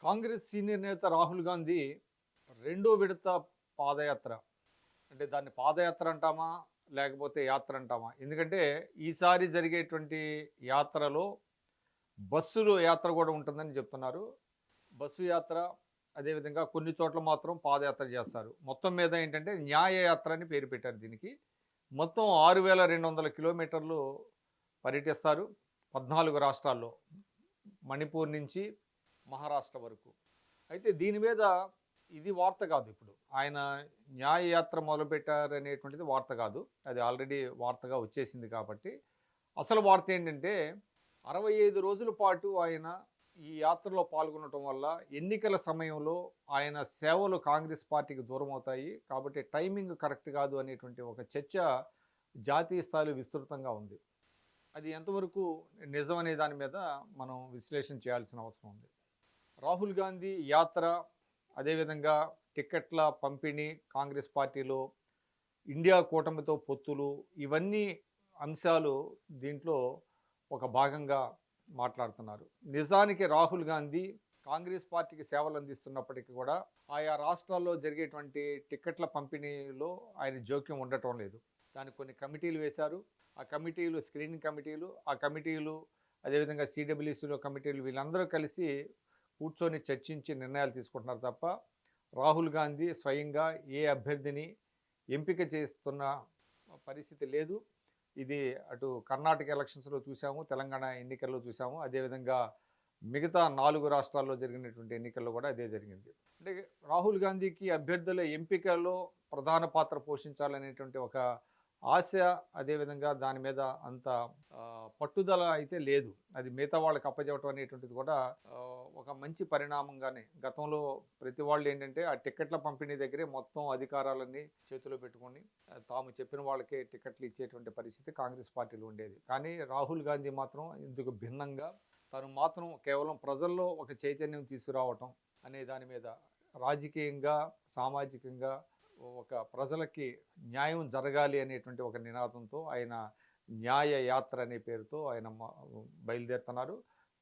Congress senior నేత రాహుల్ గాంధీ రెండో విడత పాదయాత్ర, అంటే దాన్ని పాదయాత్ర అంటామా లేకపోతే యాత్ర అంటామా? ఎందుకంటే ఈసారి జరిగేటువంటి యాత్రలో బస్సులు యాత్ర కూడా ఉంటుందని చెప్తున్నారు. బస్సు యాత్ర, అదేవిధంగా కొన్ని చోట్ల మాత్రం పాదయాత్ర చేస్తారు. మొత్తం మీద ఏంటంటే న్యాయ యాత్ర అని పేరు పెట్టారు దీనికి. మొత్తం 6200 కిలోమీటర్లు పర్యటిస్తారు 14 రాష్ట్రాల్లో, మణిపూర్ నుంచి మహారాష్ట్ర వరకు. అయితే దీని మీద ఇది వార్త కాదు. ఇప్పుడు ఆయన న్యాయ యాత్ర మొదలుపెట్టారనేటువంటిది వార్త కాదు, అది ఆల్రెడీ వార్తగా వచ్చేసింది. కాబట్టి అసలు వార్త ఏంటంటే 65 రోజుల పాటు ఆయన ఈ యాత్రలో పాల్గొనటం వల్ల ఎన్నికల సమయంలో ఆయన సేవలు కాంగ్రెస్ పార్టీకి దూరం అవుతాయి, కాబట్టి టైమింగ్ కరెక్ట్ కాదు అనేటువంటి ఒక చర్చ జాతీయ స్థాయిలో విస్తృతంగా ఉంది. అది ఎంతవరకు నిజం అనే దాని మీద మనం విశ్లేషణ చేయాల్సిన అవసరం ఉంది. రాహుల్ గాంధీ యాత్ర, అదేవిధంగా టిక్కెట్ల పంపిణీ, కాంగ్రెస్ పార్టీలో ఇండియా కూటమితో పొత్తులు, ఇవన్నీ అంశాలు దీంట్లో ఒక భాగంగా మాట్లాడుతున్నారు. నిజానికి రాహుల్ గాంధీ కాంగ్రెస్ పార్టీకి సేవలు అందిస్తున్నప్పటికీ కూడా ఆయా రాష్ట్రాల్లో జరిగేటువంటి టిక్కెట్ల పంపిణీలో ఆయన జోక్యం ఉండటం లేదు. దానికి కొన్ని కమిటీలు వేశారు. ఆ కమిటీలు స్క్రీనింగ్ కమిటీలు, ఆ కమిటీలు అదేవిధంగా సిడబ్ల్యూసీలో కమిటీలు, వీళ్ళందరూ కలిసి కూర్చొని చర్చించి నిర్ణయాలు తీసుకుంటున్నారు తప్ప రాహుల్ గాంధీ స్వయంగా ఏ అభ్యర్థిని ఎంపిక చేస్తున్న పరిస్థితి లేదు. ఇది అటు కర్ణాటక ఎలక్షన్స్లో చూసాము, తెలంగాణ ఎన్నికల్లో చూసాము, అదేవిధంగా మిగతా 4 రాష్ట్రాల్లో జరిగినటువంటి ఎన్నికల్లో కూడా అదే జరిగింది. అంటే రాహుల్ గాంధీకి అభ్యర్థుల ఎంపికలో ప్రధాన పాత్ర పోషించాలనేటువంటి ఒక ఆశ, అదేవిధంగా దాని మీద అంత పట్టుదల అయితే లేదు. అది మిగతా వాళ్ళకి అప్పచెప్పడం అనేటువంటిది కూడా ఒక మంచి పరిణామంగానే. గతంలో ప్రతి వాళ్ళు ఏంటంటే ఆ టిక్కెట్ల పంపిణీ దగ్గరే మొత్తం అధికారాలన్నీ చేతిలో పెట్టుకొని తాము చెప్పిన వాళ్ళకే టిక్కెట్లు ఇచ్చేటువంటి పరిస్థితి కాంగ్రెస్ పార్టీలో ఉండేది. కానీ రాహుల్ గాంధీ మాత్రం ఇందుకు భిన్నంగా తను మాత్రం కేవలం ప్రజల్లో ఒక చైతన్యం తీసుకురావటం అనే దాని మీద, రాజకీయంగా సామాజికంగా ఒక ప్రజలకి న్యాయం జరగాలి అనేటువంటి ఒక నినాదంతో ఆయన న్యాయ యాత్ర అనే పేరుతో ఆయన బయలుదేరుతున్నారు.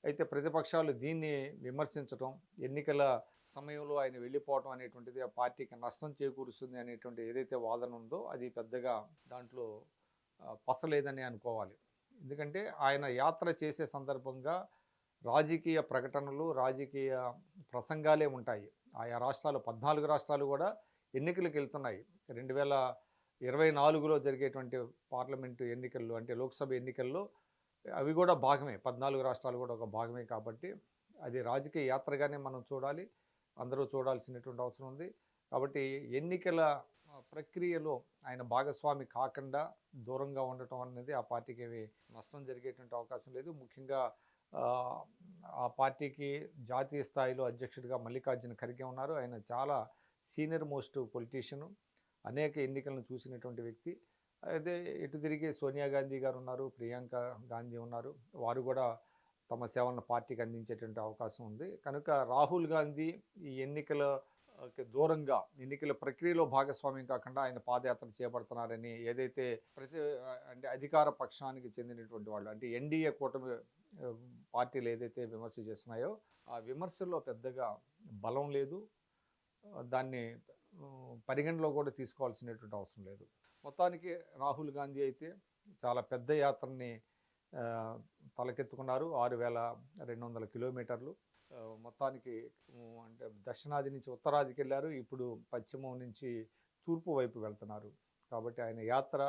అయితే ప్రతిపక్షాలు దీన్ని విమర్శించడం, ఎన్నికల సమయంలో ఆయన వెళ్ళిపోవడం అనేటువంటిది ఆ పార్టీకి నష్టం చేకూరుస్తుంది అనేటువంటి ఏదైతే వాదన ఉందో అది పెద్దగా దాంట్లో పసలేదని అనుకోవాలి. ఎందుకంటే ఆయన యాత్ర చేసే సందర్భంగా రాజకీయ ప్రకటనలు, రాజకీయ ప్రసంగాలే ఉంటాయి. ఆయా రాష్ట్రాలు 14 రాష్ట్రాలు కూడా ఎన్నికలకు వెళ్తున్నాయి. 2024లో జరిగేటువంటి పార్లమెంటు ఎన్నికల్లో, అంటే లోక్సభ ఎన్నికల్లో అవి కూడా భాగమే, 14 రాష్ట్రాలు కూడా ఒక భాగమే. కాబట్టి అది రాజకీయ యాత్రగానే మనం చూడాలి, అందరూ చూడాల్సినటువంటి అవసరం ఉంది. కాబట్టి ఎన్నికల ప్రక్రియలో ఆయన భాగస్వామి కాకుండా దూరంగా ఉండటం అనేది ఆ పార్టీకి నష్టం జరిగేటువంటి అవకాశం లేదు. ముఖ్యంగా ఆ పార్టీకి జాతీయ స్థాయిలో అధ్యక్షుడిగా మల్లికార్జున ఖర్గే ఉన్నారు. ఆయన చాలా సీనియర్ మోస్ట్ పొలిటీషియను, అనేక ఎన్నికలను చూసినటువంటి వ్యక్తి. అదే ఇటు తిరిగి సోనియా గాంధీ గారు ఉన్నారు, ప్రియాంక గాంధీ ఉన్నారు. వారు కూడా తమ సేవలను పార్టీకి అందించేటువంటి అవకాశం ఉంది. కనుక రాహుల్ గాంధీ ఈ ఎన్నికలకి దూరంగా, ఎన్నికల ప్రక్రియలో భాగస్వామ్యం కాకుండా ఆయన పాదయాత్ర చేపడుతున్నారని ఏదైతే అంటే అధికార పక్షానికి చెందినటువంటి వాళ్ళు, అంటే ఎన్డీఏ కూటమి పార్టీలు ఏదైతే విమర్శ చేస్తున్నాయో ఆ విమర్శల్లో పెద్దగా బలం లేదు. దాన్ని పరిగణలో కూడా తీసుకోవాల్సినటువంటి అవసరం లేదు. మొత్తానికి రాహుల్ గాంధీ అయితే చాలా పెద్ద యాత్రని తలకెత్తుకున్నారు. 6200 కిలోమీటర్లు. మొత్తానికి అంటే దక్షిణాది నుంచి ఉత్తరాదికి వెళ్ళారు, ఇప్పుడు పశ్చిమం నుంచి తూర్పు వైపు వెళ్తున్నారు. కాబట్టి ఆయన యాత్ర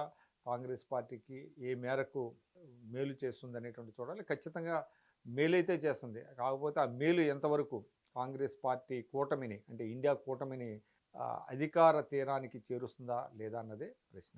కాంగ్రెస్ పార్టీకి ఏ మేరకు మేలు చేస్తుంది అనేటువంటి చూడాలి. ఖచ్చితంగా మేలైతే చేస్తుంది. కాకపోతే ఆ మేలు ఎంతవరకు కాంగ్రెస్ పార్టీ కూటమిని, అంటే ఇండియా కూటమిని అధికార తీరానికి చేరుస్తుందా లేదా అన్నదే ప్రశ్న.